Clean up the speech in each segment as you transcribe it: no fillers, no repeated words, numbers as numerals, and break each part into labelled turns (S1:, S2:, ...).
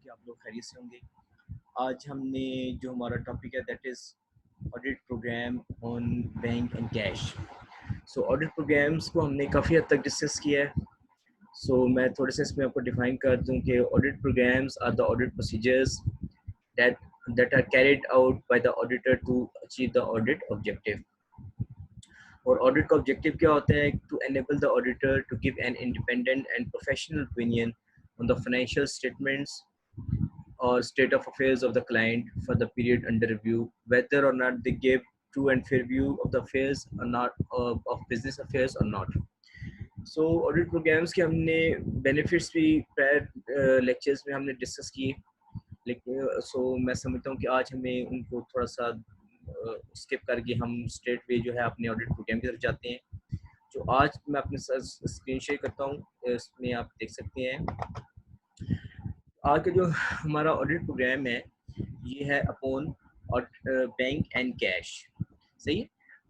S1: कि आप लोग खैरियत से होंगे। आज हमने जो हमारा टॉपिक है that is audit programme on bank and cash. So audit programmes को हमने काफ़ी हद तक डिस्कस किया है। मैं थोड़े से इसमें आपको डिफाइन कर दूं कि audit programmes are the audit procedures that that are carried out by the auditor to achieve the audit objective. और ऑडिट का ऑब्जेक्टिव क्या होता है? To enable the auditor to give an independent and professional opinion on the financial statements or state of affairs of the client for the period under review, whether or not they give true and fair view of the affairs or not, of business affairs or not. So audit programmes के हमने benefits भी prior lectures में हमने discuss किए, लेकिन मैं समझता हूँ कि आज हमें उनको थोड़ा सा स्किप करके हम स्ट्रेट वे जो है अपने ऑडिट प्रोग्राम की तरफ जाते हैं। जो आज मैं अपने साथ स्क्रीन शेयर करता हूँ, इसमें आप देख सकते हैं आज का जो हमारा ऑडिट प्रोग्राम है ये है अपॉन बैंक एंड कैश। सही है।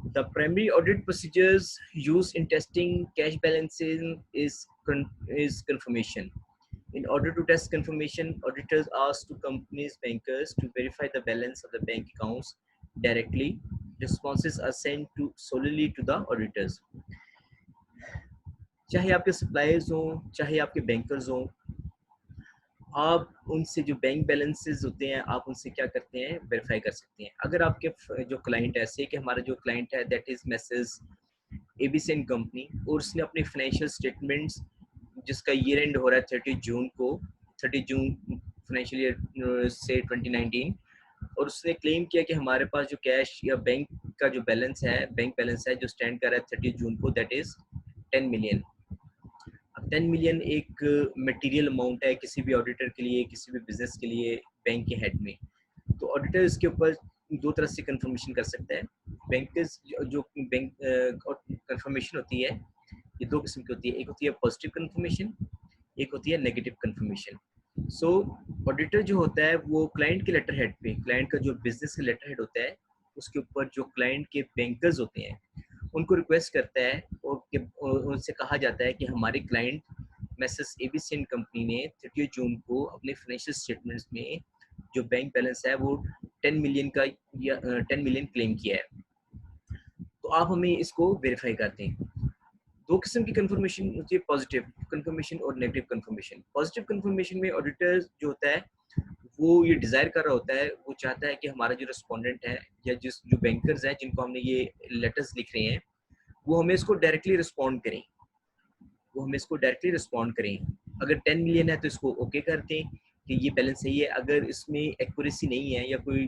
S1: The primary audit procedures used in testing cash balances is confirmation. In order to test confirmation, auditors ask to companies bankers to verify the balance of the bank accounts directly. Responses are sent to solely to the auditors. चाहे आपके suppliers हों, चाहे आपके bankers हों, आप उनसे जो bank balances होते हैं आप उनसे क्या करते हैं? वेरीफाई कर सकते हैं। अगर आपके जो क्लाइंट है, ऐसे कि हमारा जो क्लाइंट है that is message ABC and company, और उसने अपने फाइनेंशियल स्टेटमेंट्स जिसका ईयर एंड हो रहा है 30 जून को, 30 जून फाइनेंशियल ईयर से 2019, और उसने क्लेम किया कि हमारे पास जो कैश या बैंक का जो बैलेंस है, बैंक बैलेंस है जो स्टैंड कर रहा है 30 जून को, दैट इज 10 मिलियन। अब 10 मिलियन एक मटेरियल अमाउंट है किसी भी ऑडिटर के लिए, किसी भी बिजनेस के लिए, बैंक के हेड में। तो ऑडिटर इसके ऊपर दो तरह से कंफर्मेशन कर सकता है। बैंकर्स जो बैंक कंफर्मेशन होती है ये दो किस्म की होती है, एक होती है पॉजिटिव कंफर्मेशन, एक होती है नेगेटिव कंफर्मेशन। ऑडिटर जो होता है वो क्लाइंट के लेटर हेड पे, क्लाइंट का जो बिजनेस का लेटर हेड होता है उसके ऊपर जो क्लाइंट के बैंकर्स होते हैं उनको रिक्वेस्ट करता है और उनसे कहा जाता है कि हमारे client message ABC and company ने 30 जून को अपने फाइनेंशियल स्टेटमेंट्स में जो बैंक बैलेंस है वो 10 मिलियन का या 10 मिलियन क्लेम किया है, तो आप हमें इसको वेरीफाई करते हैं। दो किस्म की कंफर्मेशन होती है, पॉजिटिव कंफर्मेशन और नेगेटिव कंफर्मेशन। पॉजिटिव कंफर्मेशन में ऑडिटर जो होता है वो ये डिजायर कर रहा होता है, वो चाहता है कि हमारा जो रेस्पोंडेंट है या जो बैंकर्स हैं जिनको हमने ये लेटर्स लिख रहे हैं वो हमें इसको डायरेक्टली रिस्पॉन्ड करें, अगर 10 मिलियन है तो इसको ओके कर दें कि ये बैलेंस सही है। अगर इसमें एक्यूरेसी नहीं है या कोई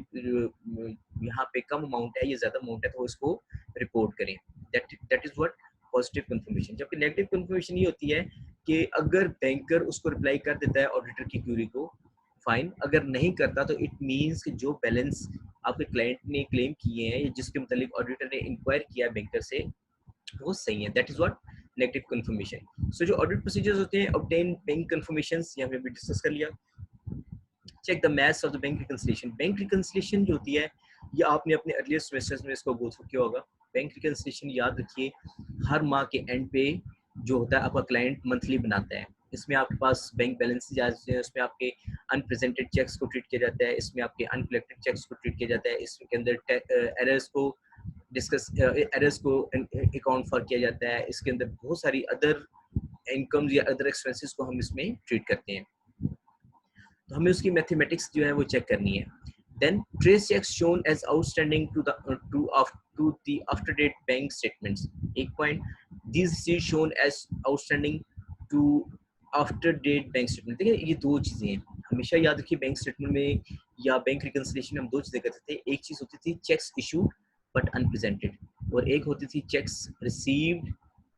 S1: यहाँ पे कम अमाउंट है या ज्यादा अमाउंट है तो इसको रिपोर्ट करें। That is what positive confirmation. जबकि नेगेटिव कंफर्मेशन ये होती है कि अगर बैंकर उसको रिप्लाई कर देता है ऑडिटर की क्यूरी को, फाइन। अगर नहीं करता तो इट मीन्स कि जो बैलेंस आपके क्लाइंट ने क्लेम किए हैं या जिसके मुतालिक ऑडिटर ने इंक्वायर किया है बैंकर से वो सही है। That is what negative confirmation. So जो ऑडिट प्रोसीजर्स होते हैं, ऑब्टेन बैंक कंफर्मेशंस, यहाँ पे भी डिस्कस कर लिया। Check the maths of the bank reconciliation. Bank reconciliation जो होती है ये आपने अपने अर्लियर सेमेस्टर्स में इसको गो थ्रू किया होगा। बैंक रिकंसिलिएशन याद रखिए, हर माह के एंड पे जो होता है आपका क्लाइंट मंथली बनाता है। इसमें आपके पास बैंक बैलेंस जाते हैं, उसमें आपके अनप्रेजेंटेड चेक्स को ट्रीट किया जाता है, इसमें आपके अनकलेक्टेड चेक्स को ट्रीट किया जाता है, इसके अंदर एरर्स को डिस्कस एरर्स को अकाउंट फॉर किया जाता है, इसके अंदर बहुत सारी अदर इनकम्स या अदर एक्सपेंसेस को हम इसमें ट्रीट करते हैं। तो हमें उसकी मैथमेटिक्स जो है वो चेक करनी है। Then trace cheques shown as outstanding to the after date bank statements. एक point, these receipts shown as outstanding to after date bank statement. देखिए ये दो चीजें हैं, हमेशा याद रखिए। बैंक स्टेटमेंट में या बैंक रिकंसिलिएशन में हम दो चीजें करते थे। एक चीज होती थी चेक्स इशूड बट अनप्रेजेंटेड, और एक होती थी cheques received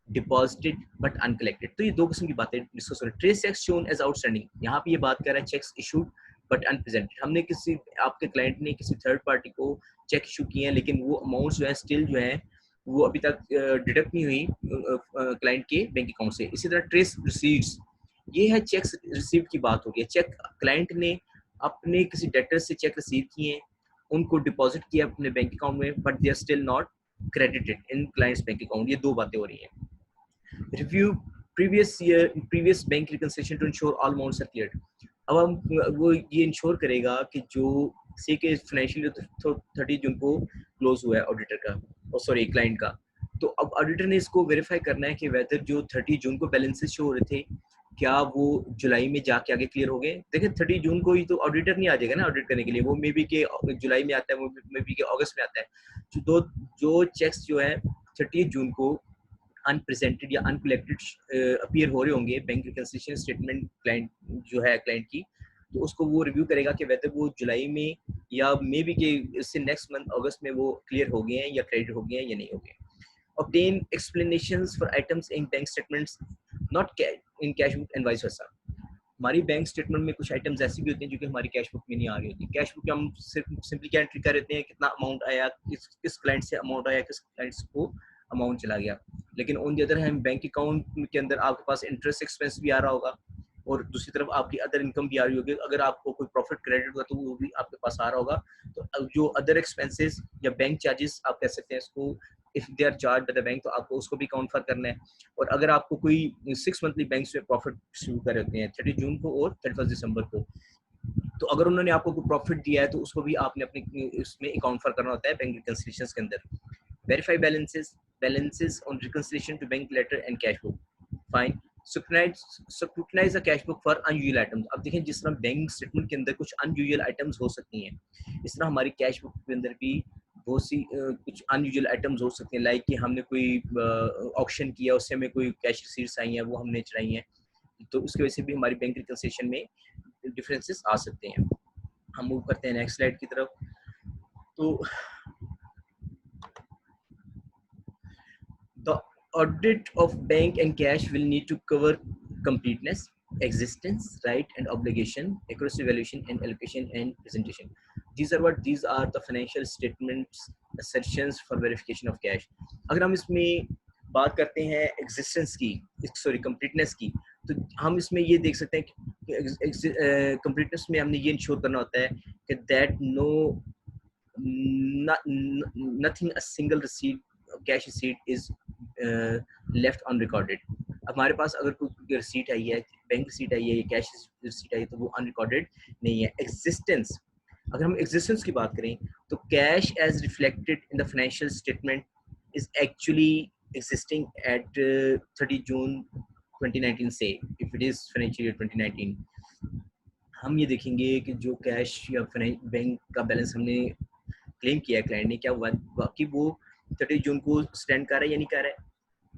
S1: deposited but uncollected. तो ये दो किस्म की बातें डिस्कस हो रही है। Trace cheques shown as outstanding, यहाँ पे ये बात कर रहा है चेक्स इशूड बट अनप्रेजेंटेड। हमने किसी आपके क्लाइंट ने किसी थर्ड पार्टी को चेक इशू किए हैं लेकिन वो अमाउंट्स जो है स्टिल जो है वो अभी तक डिडक्ट नहीं हुई क्लाइंट के बैंक अकाउंट से। इसी तरह ट्रेस रिसीट्स, ये है चेक्स रिसीव की बात हो गई। चेक क्लाइंट ने अपने किसी डेटर से चेक रिसीव किए हैं, उनको डिपॉजिट किया अपने बैंक अकाउंट में, but they are still not credited in clients bank account. ये दो बातें हो रही हैं। Review previous bank reconciliation to ensure all amounts are cleared. अब हम वो ये इंश्योर करेगा कि जो सी के फाइनेंशियल 30 जून को क्लोज हुआ है ऑडिटर का, और सॉरी क्लाइंट का, तो अब ऑडिटर ने इसको वेरीफाई करना है कि वेदर जो 30 जून को बैलेंसेस शो हो रहे थे क्या वो जुलाई में जाके आगे क्लियर हो गए। देखिए 30 जून को ही तो ऑडिटर नहीं आ जाएगा ना ऑडिट करने के लिए, वो मे बी के जुलाई में आता है, वो मे बी के अगस्त में आता है। जो चेक्स जो है 30 जून को अनप्रेजेंटेड या अनकलेक्टेड अपीयर हो रहे होंगे बैंक रिकंसिलिएशन स्टेटमेंट क्लाइंट जो है क्लाइंट की, तो उसको वो रिव्यू करेगा कि वेदर वो जुलाई में या मे बी के इससे नेक्स्ट मंथ अगस्त में वो क्लियर हो गए हैं या क्रेडिट हो गए हैं या नहीं हो गए। obtain explanations for items in bank statements not in cash book and vice versa। हमारी बैंक स्टेटमेंट में कुछ आइटम्स ऐसी भी होती हैं जो कि हमारी कैश बुक में नहीं आ रही होती। कैश बुक में हम सिंपली क्या एंट्री कर देते हैं, कितना अमाउंट आया, किस क्लाइंट से अमाउंट आया, किस क्लाइंट्स को अमाउंट चला गया। लेकिन on the other hand bank account के अंदर आपके पास इंटरेस्ट एक्सपेंस भी आ रहा होगा और दूसरी तरफ आपकी अदर इनकम भी आ रही होगी। अगर आपको कोई प्रॉफिट क्रेडिट हुआ तो वो भी आपके पास आ रहा होगा। तो जो अदर एक्सपेंसेस या बैंक चार्जेस आप कह सकते हैं इसको, if they are charge by the bank, तो आपको उसको भी काउंट फॉर करना है। और अगर आपको कोई 6 मंथली बैंक से प्रॉफिट शुरू कर होते हैं 30 जून को और 31 दिसंबर को, तो अगर उन्होंने आपको कोई प्रॉफिट दिया है तो उसको भी आपने अपने इसमें अकाउंट फॉर करना होता है बैंक रिकंसिलिएशंस के अंदर। Verify balances on reconciliation to bank letter and cash book। Fine. scrutinize the cash book for unusual items। अब देखें जिस तरह बैंक स्टेटमेंट के अंदर कुछ unusual items हो सकती हैं, इस तरह हमारी कैश बुक के अंदर भी बहुत सी कुछ अनयूजुअल आइटम्स हो सकते हैं। लाइक कि हमने कोई ऑक्शन किया, उससे हमें कोई कैश रिसीट्स आई हैं, वो हमने चढ़ाई हैं, तो उसकी वजह से भी हमारी बैंक रिकंसिलिएशन में डिफरेंसेस आ सकते हैं। हम मूव करते हैं नेक्स्ट स्लाइड की तरफ। तो the audit of bank and cash will need to cover completeness, existence, right and obligation, accuracy, valuation and allocation and presentation। These are the financial statements assertions for verification of cash। अगर हम इसमें बात करते हैं existence की, sorry completeness की, तो हम इसमें ये देख सकते हैं कि कंप्लीटनेस में हमने ये इंश्योर करना होता है कि that no nothing a single receipt cash receipt is left unrecorded। हमारे पास अगर कोई रिसीट आई है, बैंक रिसीट आई है या कैश रिसीट आई है, तो वो अनरिकॉर्डेड नहीं है। एग्जिस्टेंस, अगर हम एग्जिस्टेंस की बात करें तो cash as reflected in the financial statement is actually existing at 30 June 2019 से, if it is financial year 2019। हम ये देखेंगे कि जो कैश या बैंक का बैलेंस हमने क्लेम किया है क्लाइंट ने, क्या हुआ कि वो 30 जून को स्टैंड कर रहा है या नहीं कर रहा है।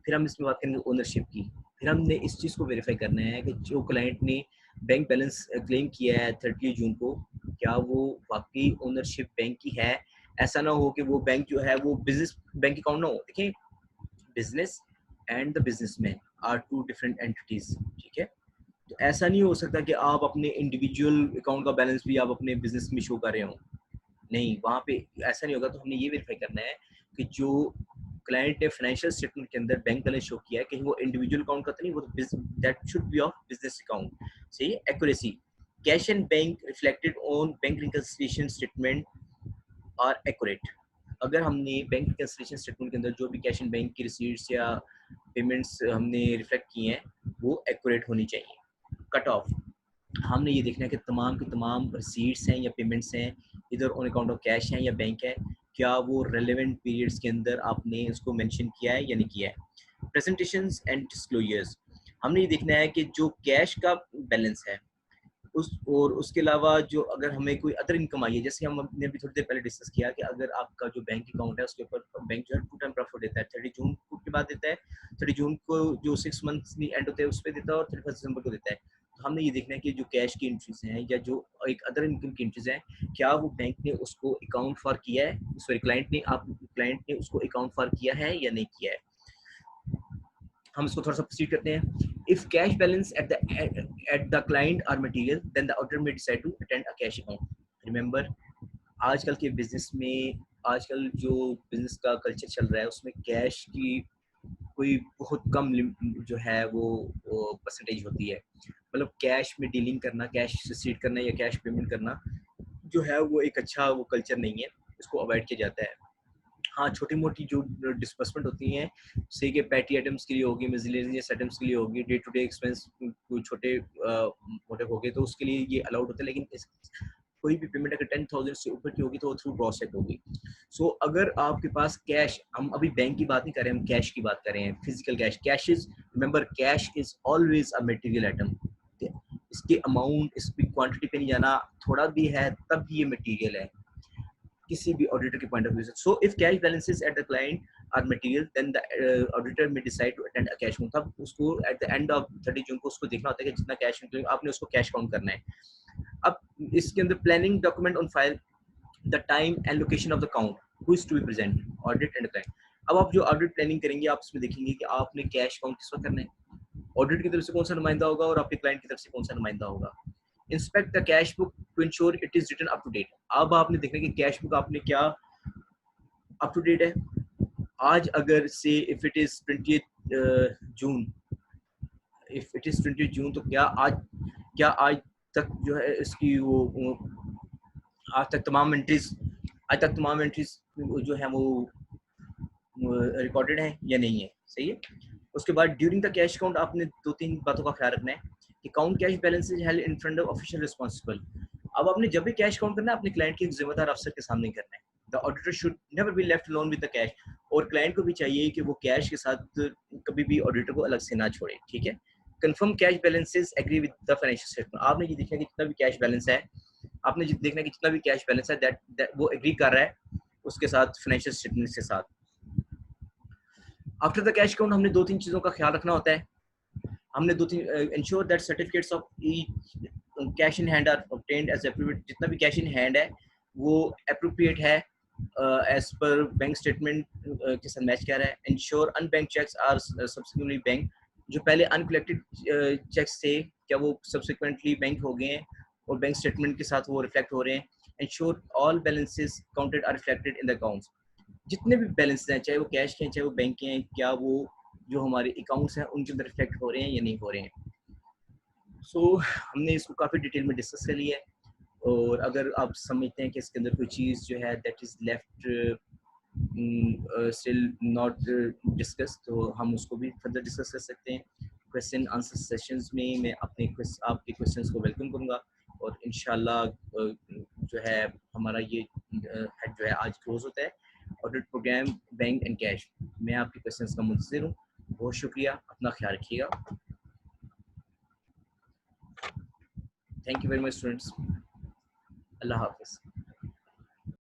S1: फिर हम इसमें बात करेंगे ओनरशिप की। फिर हमने इस चीज़ को वेरीफाई करना है कि जो क्लाइंट ने बैंक बैलेंस क्लेम किया है 30 जून को, क्या वो वाकई ओनरशिप बैंक की है। ऐसा ना हो कि वो बैंक जो है वो बिजनेस बैंक अकाउंट ना हो। देखिए business and the businessman are two different entities, ठीक है। तो ऐसा नहीं हो सकता कि आप अपने इंडिविजुअल अकाउंट का बैलेंस भी आप अपने बिजनेस में शो कर रहे हो, नहीं, वहाँ पे ऐसा नहीं होगा। तो हमने ये वेरीफाई करना है कि जो क्लाइंट ने फाइनेंशियल स्टेटमेंट के अंदर बैंक बैलेंस शो किया है कहीं वो इंडिविजुअल अकाउंट का तो नहीं, वो that should be of business account. सही है। Accuracy, cash and bank reflected on bank reconciliation statement are accurate. अगर हमने बैंक रिकंसिलिएशन स्टेटमेंट के अंदर जो भी कैश एंड बैंक की रिसीट्स या पेमेंट्स हमने रिफ्लेक्ट किए हैं वो एक्यूरेट होनी चाहिए। कट ऑफ, हमने ये देखना है कि तमाम की तमाम रिसीट्स हैं या पेमेंट्स हैं इधर ऑन अकाउंट ऑफ कैश हैं या बैंक है, क्या वो रेलेवेंट पीरियड्स के अंदर आपने उसको मेंशन किया है या नहीं किया है। प्रेजेंटेशंस एंड डिस्क्लोजर्स, हमने ये देखना है कि जो कैश का बैलेंस है उस और उसके अलावा जो अगर हमें कोई अदर इनकम आई है, जैसे हमने अभी थोड़ी देर पहले डिस्कस किया कि अगर आपका जो बैंक अकाउंट है उसके ऊपर बैंक जो है 2 टाइम प्रॉफिट देता है, 30 जून के बाद देता है, 30 जून को जो 6 मंथली एंड होते हैं उस पर देता है और 31 दिसंबर को देता है। तो हमने ये देखना है कि जो कैश की एंट्रीज हैं या जो एक अदर इनकम की एंट्रीज हैं, क्या वो बैंक ने उसको अकाउंट फॉर किया है, सॉरी क्लाइंट ने उसको अकाउंट फॉर किया है या नहीं किया है। हम इसको थोड़ा सा प्रोसीड करते हैं। If cash balance at the client are material then the auditor may decide to attend a cash account। Remember, आजकल के बिजनेस में, आजकल जो बिजनेस का कल्चर चल रहा है उसमें कैश की कोई बहुत कम जो है वो परसेंटेज होती है। मतलब कैश में डीलिंग करना, कैश रिसीट करना या कैश पेमेंट करना जो है वो एक अच्छा वो कल्चर नहीं है, इसको अवॉइड किया जाता है। हाँ, छोटी-मोटी जो डिस्बर्समेंट होती हैं, जैसे कि पेटी आइटम्स के लिए होगी, मिसलेनियस आइटम्स के लिए होगी, डे टू डे एक्सपेंस कोई छोटे मोटे हो गए तो उसके लिए ये अलाउड होता है, लेकिन इस कोई भी पेमेंट अगर 10,000 से ऊपर की होगी तो वो थ्रू ग्रॉस चेक होगी। सो अगर आपके पास कैश, हम अभी बैंक की बात नहीं कर रहे हैं, हम कैश की बात कर रहे हैं, physical cash. Cash is, remember, cash is always a material item. इसके अमाउंट, इसकी क्वांटिटी पे नहीं जाना, थोड़ा भी है तब भी ये मटेरियल है किसी भी ऑडिटर के पॉइंट ऑफ व्यू से। So if cash balances at the client are material, then the auditor may decide to attend a cash count. तब उसको एट द एंड ऑफ 30 जून को उसको देखना होता है कि जितना कैश आपने उसको कैश काउंट करना है। अब इसके अंदर planning document on file, the time and location of the count, who is to be present, audit and client. अब आप जो ऑडिट प्लानिंग करेंगे, आप उसमें देखेंगे कि आपने कैश काउंट किस वक्त करना है, ऑडिट की तरफ से कौन सा नुमाइंदा होगा और आपके क्लाइंट की तरफ से कौन सा नुमाइंदा होगा। Inspect the cash book to ensure it is written up to date. अब आपने देखना कि कैश बुक आपने क्या अप टू डेट है। आज अगर से if it is 20 June, if it is 20 जून, तो क्या आज तक जो है इसकी वो आज तक तमाम एंट्रीज, आज तक तमाम एंट्रीज जो है वो रिकॉर्डेड है या नहीं है, सही है। उसके बाद ड्यूरिंग द कैश काउंट आपने दो तीन बातों का ख्याल रखना है कि count cash balance is held in front of official responsible. अब आपने जब भी कैश काउंट करना है, अपने क्लाइंट के जिम्मेदार अफसर के सामने करना है। The auditor should never be left alone with the cash. और क्लाइंट को भी चाहिए कि वो कैश के साथ कभी भी ऑडिटर को अलग से ना छोड़े, ठीक है। Confirm cash balances agree with the financial statement. आपने ये देखना कि जितना भी कैश बैलेंस है, आपने देखना कि जितना भी कैश बैलेंस है दैट वो एग्री कर रहा है उसके साथ, फाइनेंशियल स्टेटमेंट के साथ। आफ्टर द कैश काउंट हमने दो तीन चीजों का ख्याल रखना होता है। हमने दो तीन ensure that certificates of each cash in hand are obtained as appropriate. जितना भी कैश इन हैंड है वो एप्रोप्रिएट है एज पर बैंक स्टेटमेंट के साथ मैच कर रहा है। Ensure unbanked cheques are subsequently banked. जो पहले अनकलेक्टेड चेक्स थे, क्या वो सब्सिक्वेंटली बैंक हो गए हैं और बैंक स्टेटमेंट के साथ वो रिफ्लेक्ट हो रहे हैं। Ensure all balances counted are reflected in the accounts. जितने भी बैलेंस हैं, चाहे वो कैश के हैं चाहे वो बैंक के हैं, क्या वो जो हमारे अकाउंट्स हैं उनके अंदर रिफ्लेक्ट हो रहे हैं या नहीं हो रहे हैं। सो हमने इसको काफ़ी डिटेल में डिस्कस कर लिया है। और अगर आप समझते हैं कि इसके अंदर कोई चीज़ जो है that is left still not discuss, तो हम उसको भी फर्दर डिस्कस कर सकते हैं। क्वेश्चन आंसर सेशंस में मैं अपने आपके क्वेश्चंस को वेलकम करूँगा और इंशाल्लाह जो है हमारा ये हेड जो है आज क्लोज होता है, audit program bank and cash. मैं आपके क्वेश्चंस का मुंतज़िर हूँ। बहुत शुक्रिया, अपना ख्याल रखिएगा। Thank you very much students. Allah हाफिज़।